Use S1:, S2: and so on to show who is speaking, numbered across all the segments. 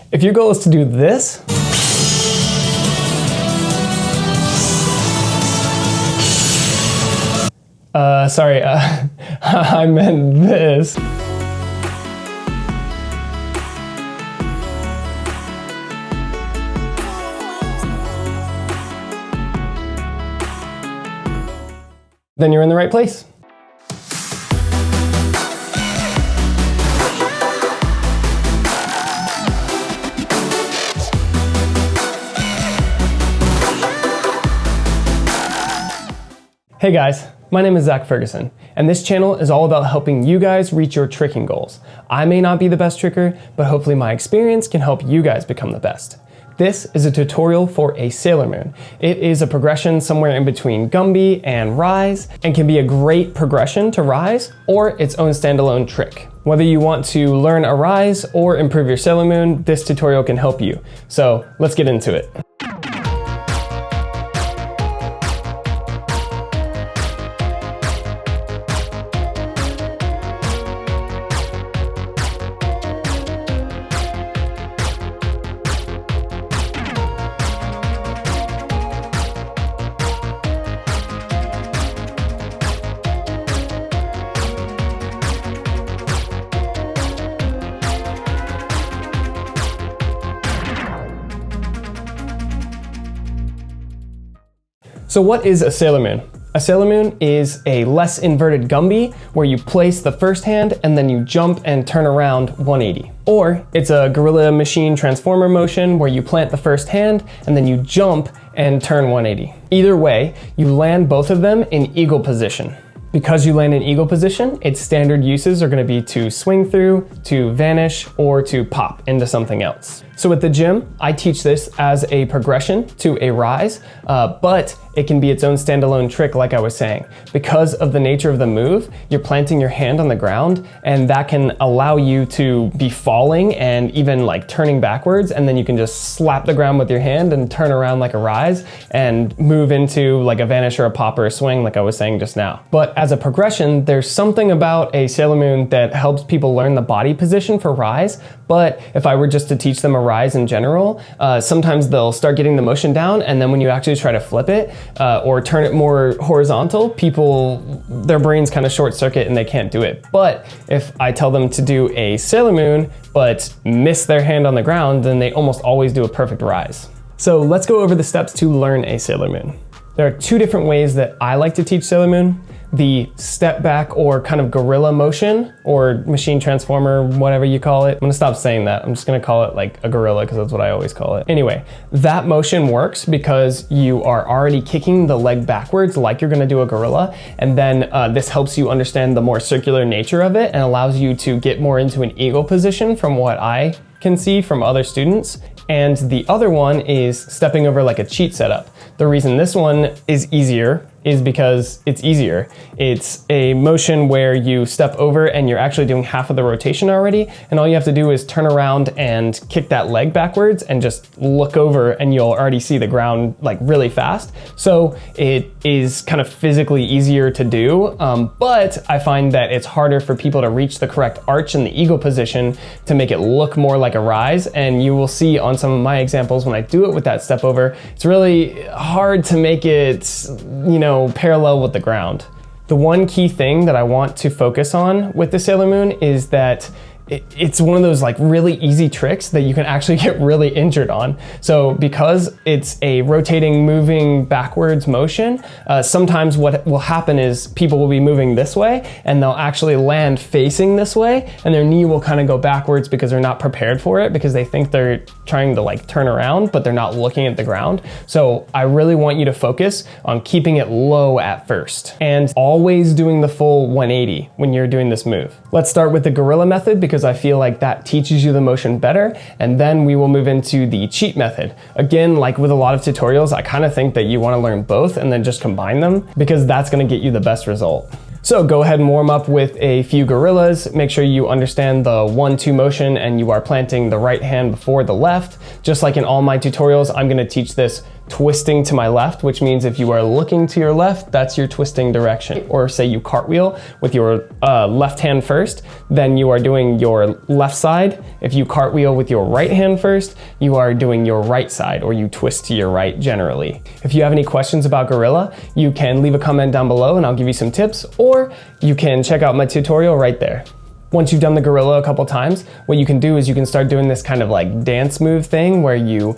S1: If your goal is to do this, sorry, I meant this. Then you're in the right place. Hey guys, my name is Zach Ferguson, and this channel is all about helping you guys reach your tricking goals. I may not be the best tricker, but hopefully my experience can help you guys become the best. This is a tutorial for a Sailor Moon. It is a progression somewhere in between Gumby and Raiz, and can be a great progression to Raiz or its own standalone trick. Whether you want to learn a Raiz or improve your Sailor Moon, this tutorial can help you. So let's get into it. So what is a Sailor Moon? A Sailor Moon is a less inverted Gumby where you place the first hand and then you jump and turn around 180. Or it's a gorilla machine transformer motion where you plant the first hand and then you jump and turn 180. Either way, you land both of them in eagle position. Because you land in eagle position, its standard uses are going to be to swing through, to vanish, or to pop into something else. So at the gym, I teach this as a progression to a Raiz, but it can be its own standalone trick like I was saying. Because of the nature of the move, you're planting your hand on the ground, and that can allow you to be falling and even like turning backwards, and then you can just slap the ground with your hand and turn around like a Raiz and move into like a vanish or a pop or a swing like I was saying just now. But as a progression, there's something about a Sailor Moon that helps people learn the body position for Raiz, but if I were just to teach them a Raiz in general, sometimes they'll start getting the motion down, and then when you actually try to flip it or turn it more horizontal, their brains kind of short circuit and they can't do it. But if I tell them to do a Sailor Moon but miss their hand on the ground, then they almost always do a perfect Raiz. So let's go over the steps to learn a Sailor Moon. There are two different ways that I like to teach Sailor Moon. The step back or kind of gorilla motion or machine transformer, whatever you call it. I'm gonna stop saying that. I'm just gonna call it like a gorilla because that's what I always call it. Anyway, that motion works because you are already kicking the leg backwards like you're gonna do a gorilla. And then this helps you understand the more circular nature of it and allows you to get more into an eagle position from what I can see from other students. And the other one is stepping over like a cheat setup. The reason this one is easier is because it's easier. It's a motion where you step over and you're actually doing half of the rotation already, and all you have to do is turn around and kick that leg backwards and just look over and you'll already see the ground like really fast. So it is kind of physically easier to do, but I find that it's harder for people to reach the correct arch in the eagle position to make it look more like a Raiz, and you will see on some of my examples when I do it with that step over, it's really hard to make it, you know, parallel with the ground. The one key thing that I want to focus on with the Sailor Moon is that it's one of those like really easy tricks that you can actually get really injured on. So because it's a rotating, moving backwards motion, sometimes what will happen is people will be moving this way and they'll actually land facing this way, and their knee will kind of go backwards because they're not prepared for it, because they think they're trying to like turn around, but they're not looking at the ground. So I really want you to focus on keeping it low at first and always doing the full 180 when you're doing this move. Let's start with the gorilla method because I feel like that teaches you the motion better, and then we will move into the cheat method. Again, like with a lot of tutorials, I kind of think that you want to learn both and then just combine them because that's going to get you the best result. So go ahead and warm up with a few gorillas. Make sure you understand the 1-2 motion and you are planting the right hand before the left. Just like in all my tutorials, I'm going to teach this twisting to my left, which means if you are looking to your left, that's your twisting direction. Or say you cartwheel with your left hand first, then you are doing your left side. If you cartwheel with your right hand first, you are doing your right side, or you twist to your right generally. If you have any questions about gorilla, you can leave a comment down below and I'll give you some tips, or you can check out my tutorial right there. Once you've done the gorilla a couple times, what you can do is you can start doing this kind of like dance move thing where you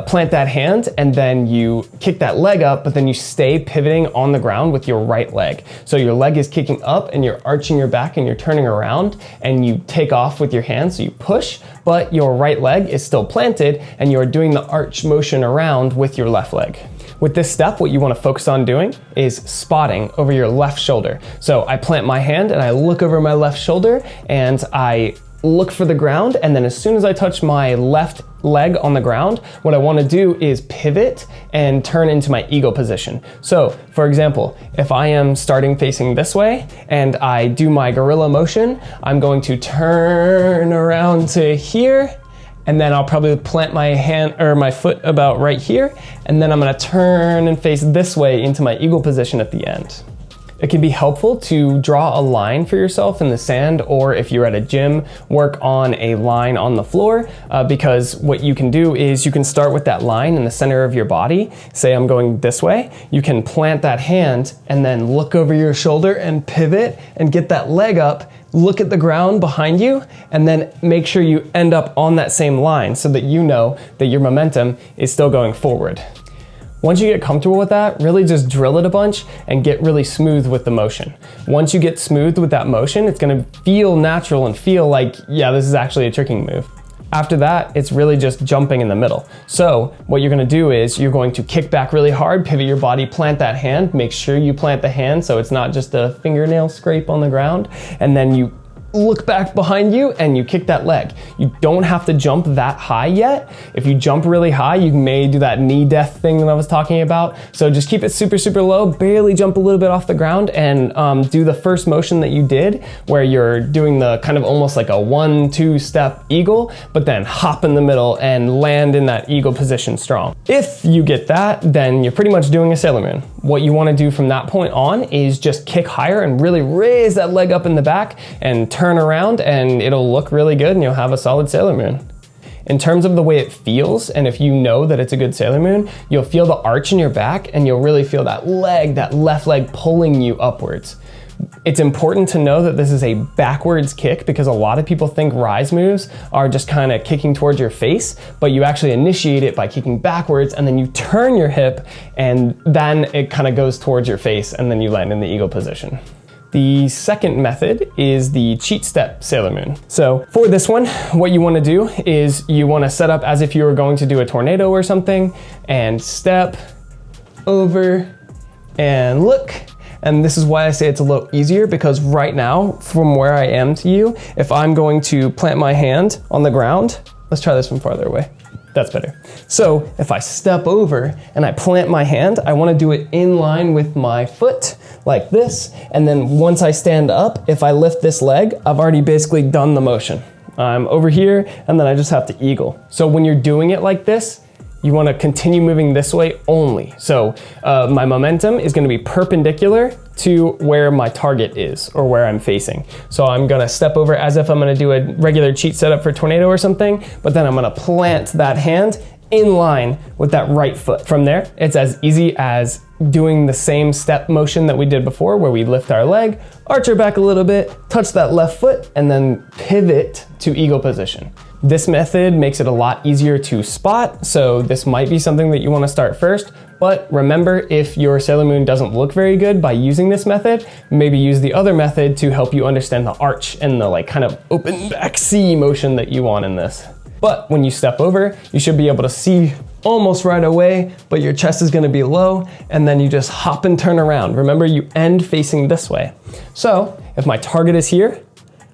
S1: plant that hand and then you kick that leg up, but then you stay pivoting on the ground with your right leg. So your leg is kicking up and you're arching your back and you're turning around and you take off with your hand, so you push, but your right leg is still planted and you're doing the arch motion around with your left leg. With this step, what you want to focus on doing is spotting over your left shoulder. So I plant my hand and I look over my left shoulder and I look for the ground, and then as soon as I touch my left leg on the ground, what I want to do is pivot and turn into my eagle position. So for example, if I am starting facing this way and I do my gorilla motion, I'm going to turn around to here, and then I'll probably plant my hand or my foot about right here, and then I'm gonna turn and face this way into my eagle position at the end. It can be helpful to draw a line for yourself in the sand, or if you're at a gym, work on a line on the floor, because what you can do is you can start with that line in the center of your body. Say I'm going this way, you can plant that hand and then look over your shoulder and pivot and get that leg up, look at the ground behind you, and then make sure you end up on that same line so that you know that your momentum is still going forward. Once you get comfortable with that, really just drill it a bunch and get really smooth with the motion. Once you get smooth with that motion, it's gonna feel natural and feel like, yeah, this is actually a tricking move. After that, it's really just jumping in the middle. So what you're gonna do is you're going to kick back really hard, pivot your body, plant that hand, make sure you plant the hand so it's not just a fingernail scrape on the ground, and then you look back behind you and you kick that leg. You don't have to jump that high yet. If you jump really high, you may do that knee death thing that I was talking about. So just keep it super, super low, barely jump a little bit off the ground, and do the first motion that you did where you're doing the kind of almost like a 1-2 step eagle, but then hop in the middle and land in that eagle position strong. If you get that, then you're pretty much doing a Sailor Moon. What you want to do from that point on is just kick higher and really raise that leg up in the back and turn around, and it'll look really good and you'll have a solid Sailor Moon. In terms of the way it feels, and if you know that it's a good Sailor Moon, you'll feel the arch in your back and you'll really feel that leg, that left leg pulling you upwards. It's important to know that this is a backwards kick because a lot of people think Raiz moves are just kind of kicking towards your face, but you actually initiate it by kicking backwards and then you turn your hip and then it kind of goes towards your face and then you land in the eagle position. The second method is the cheat step Sailor Moon. So for this one, what you want to do is you want to set up as if you were going to do a tornado or something and step over and look. And this is why I say it's a little easier, because right now, from where I am to you, if I'm going to plant my hand on the ground, let's try this from farther away. That's better. So if I step over and I plant my hand, I want to do it in line with my foot like this. And then once I stand up, if I lift this leg, I've already basically done the motion. I'm over here and then I just have to eagle. So when you're doing it like this, you want to continue moving this way only. So my momentum is going to be perpendicular to where my target is or where I'm facing. So I'm going to step over as if I'm going to do a regular cheat setup for tornado or something, but then I'm going to plant that hand in line with that right foot. From there, it's as easy as doing the same step motion that we did before, where we lift our leg, arch our back a little bit, touch that left foot, and then pivot to eagle position. This method makes it a lot easier to spot, so this might be something that you want to start first, but remember, if your Sailor Moon doesn't look very good by using this method, maybe use the other method to help you understand the arch and the like kind of open back C motion that you want in this. But when you step over, you should be able to see almost right away, but your chest is going to be low, and then you just hop and turn around. Remember, you end facing this way. So if my target is here,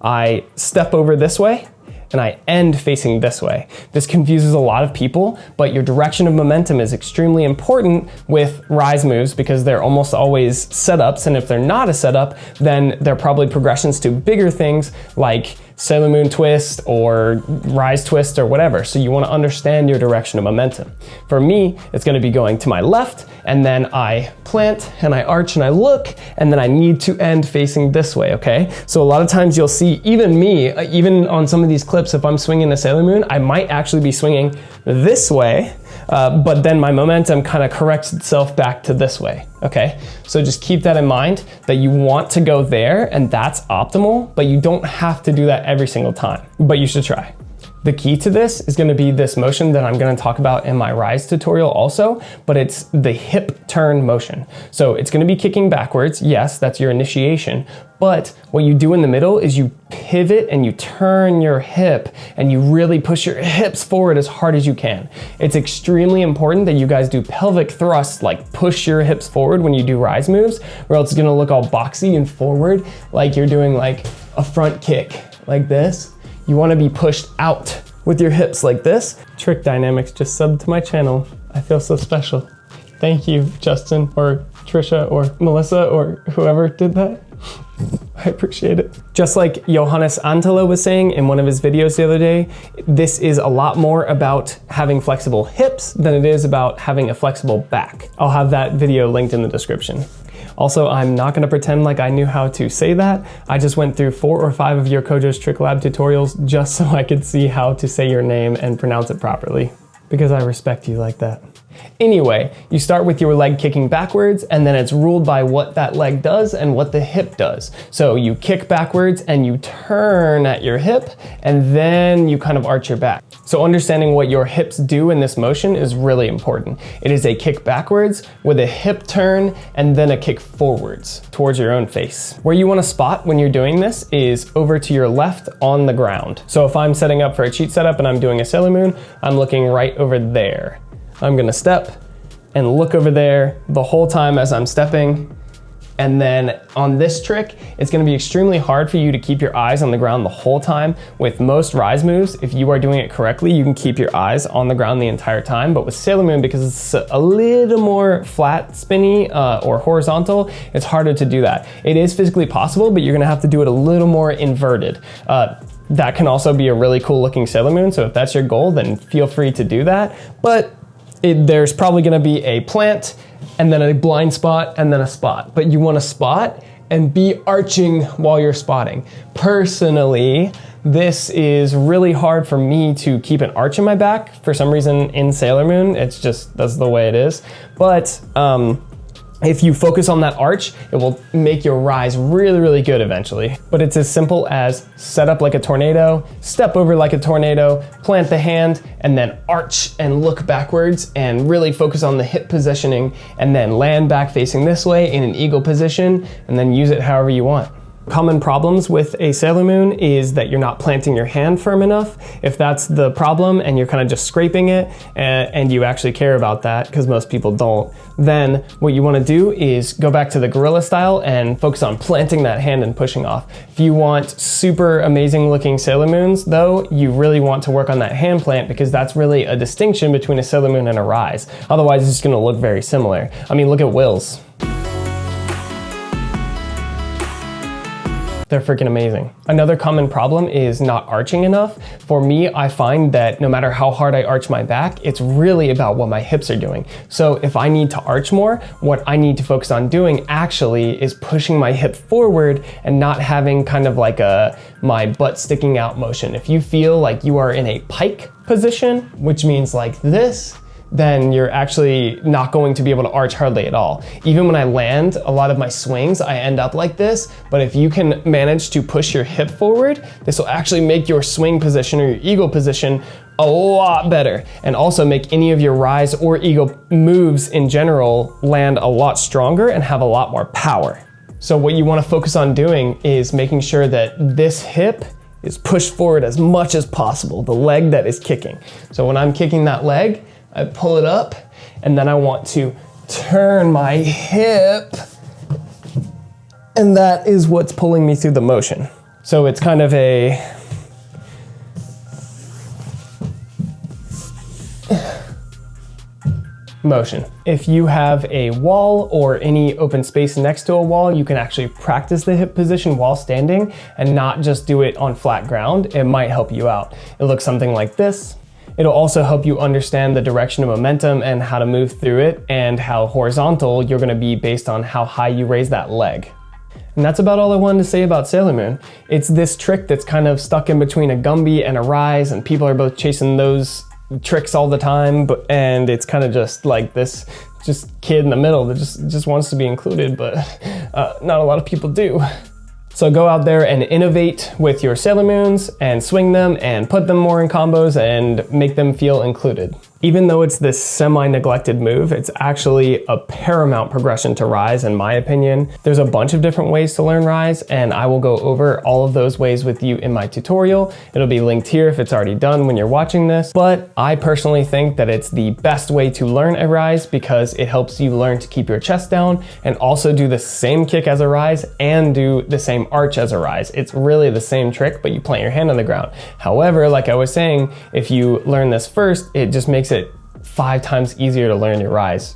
S1: I step over this way, and I end facing this way. This confuses a lot of people, but your direction of momentum is extremely important with Raiz moves because they're almost always setups, and if they're not a setup, then they're probably progressions to bigger things like Sailor Moon twist or Raiz twist or whatever. So you want to understand your direction of momentum. For me, it's going to be going to my left, and then I plant and I arch and I look, and then I need to end facing this way, okay? So a lot of times you'll see even me, even on some of these clips, if I'm swinging a Sailor Moon, I might actually be swinging this way, but then my momentum kind of corrects itself back to this way, okay? So just keep that in mind, that you want to go there and that's optimal, but you don't have to do that every single time, but you should try. The key to this is going to be this motion that I'm going to talk about in my Raiz tutorial also, but it's the hip turn motion. So it's going to be kicking backwards. Yes, that's your initiation. But what you do in the middle is you pivot and you turn your hip and you really push your hips forward as hard as you can. It's extremely important that you guys do pelvic thrusts, like push your hips forward when you do Raiz moves, or else it's going to look all boxy and forward like you're doing like a front kick like this. You want to be pushed out with your hips like this. Trickdynamix just subbed to my channel. I feel so special. Thank you, Justin or Trisha or Melissa or whoever did that. I appreciate it. Just like Johannes Anttila was saying in one of his videos the other day, this is a lot more about having flexible hips than it is about having a flexible back. I'll have that video linked in the description. Also, I'm not gonna pretend like I knew how to say that. I just went through 4 or 5 of your Kojo's Trick Lab tutorials just so I could see how to say your name and pronounce it properly, because I respect you like that. Anyway, you start with your leg kicking backwards, and then it's ruled by what that leg does and what the hip does. So you kick backwards and you turn at your hip, and then you kind of arch your back. So understanding what your hips do in this motion is really important. It is a kick backwards with a hip turn and then a kick forwards towards your own face. Where you want to spot when you're doing this is over to your left on the ground. So if I'm setting up for a cheat setup and I'm doing a Sailor Moon, I'm looking right over there. I'm gonna step and look over there the whole time as I'm stepping. And then on this trick, it's gonna be extremely hard for you to keep your eyes on the ground the whole time. With most Raiz moves, if you are doing it correctly, you can keep your eyes on the ground the entire time. But with Sailor Moon, because it's a little more flat, spinny, or horizontal, it's harder to do that. It is physically possible, but you're gonna have to do it a little more inverted. That can also be a really cool looking Sailor Moon, so if that's your goal, then feel free to do that. But there's probably gonna be a plant, and then a blind spot, and then a spot. But you wanna spot and be arching while you're spotting. Personally, this is really hard for me to keep an arch in my back. For some reason in Sailor Moon, it's just, that's the way it is. But if you focus on that arch, it will make your Raiz really, really good eventually. But it's as simple as set up like a tornado, step over like a tornado, plant the hand, and then arch and look backwards and really focus on the hip positioning, and then land back facing this way in an eagle position, and then use it however you want. Common problems with a Sailor Moon is that you're not planting your hand firm enough. If that's the problem and you're kind of just scraping it and you actually care about that, because most people don't, then what you want to do is go back to the gorilla style and focus on planting that hand and pushing off. If you want super amazing looking Sailor Moons though, you really want to work on that hand plant, because that's really a distinction between a Sailor Moon and a Raiz. Otherwise it's just going to look very similar. I mean, look at Will's. They're freaking amazing. Another common problem is not arching enough. For me, I find that no matter how hard I arch my back, it's really about what my hips are doing. So if I need to arch more, what I need to focus on doing actually is pushing my hip forward and not having kind of like my butt sticking out motion. If you feel like you are in a pike position, which means like this, then you're actually not going to be able to arch hardly at all. Even when I land a lot of my swings, I end up like this, but if you can manage to push your hip forward, this will actually make your swing position or your eagle position a lot better, and also make any of your Raiz or eagle moves in general land a lot stronger and have a lot more power. So what you want to focus on doing is making sure that this hip is pushed forward as much as possible, the leg that is kicking. So when I'm kicking that leg, I pull it up, and then I want to turn my hip, and that is what's pulling me through the motion. So it's kind of a motion. If you have a wall or any open space next to a wall, you can actually practice the hip position while standing and not just do it on flat ground. It might help you out. It looks something like this. It'll also help you understand the direction of momentum and how to move through it, and how horizontal you're gonna be based on how high you raise that leg. And that's about all I wanted to say about Sailor Moon. It's this trick that's kind of stuck in between a Gumby and a Raiz, and people are both chasing those tricks all the time, and it's kind of just like this kid in the middle that just wants to be included, but not a lot of people do. So go out there and innovate with your Sailor Moons and swing them and put them more in combos and make them feel included. Even though it's this semi-neglected move, it's actually a paramount progression to Raiz in my opinion. There's a bunch of different ways to learn Raiz, and I will go over all of those ways with you in my tutorial. It'll be linked here if it's already done when you're watching this, but I personally think that it's the best way to learn a Raiz because it helps you learn to keep your chest down and also do the same kick as a Raiz and do the same arch as a Raiz. It's really the same trick, but you plant your hand on the ground. However, like I was saying, if you learn this first, it just makes it 5 times easier to learn your Raiz.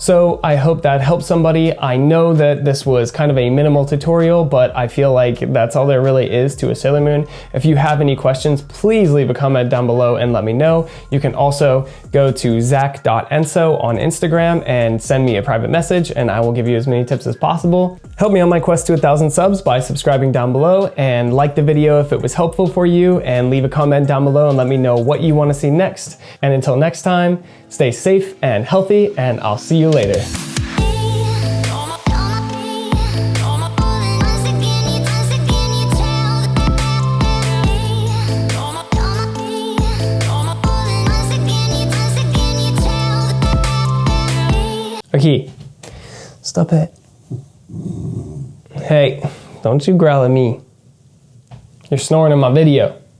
S1: So I hope that helped somebody. I know that this was kind of a minimal tutorial, but I feel like that's all there really is to a Sailor Moon. If you have any questions, please leave a comment down below and let me know. You can also go to zach.enso on Instagram and send me a private message, and I will give you as many tips as possible. Help me on my quest to 1,000 subs by subscribing down below, and like the video if it was helpful for you, and leave a comment down below and let me know what you want to see next. And until next time, stay safe and healthy, and I'll see you later. Okay, stop it. Hey, don't you growl at me. You're snoring in my video.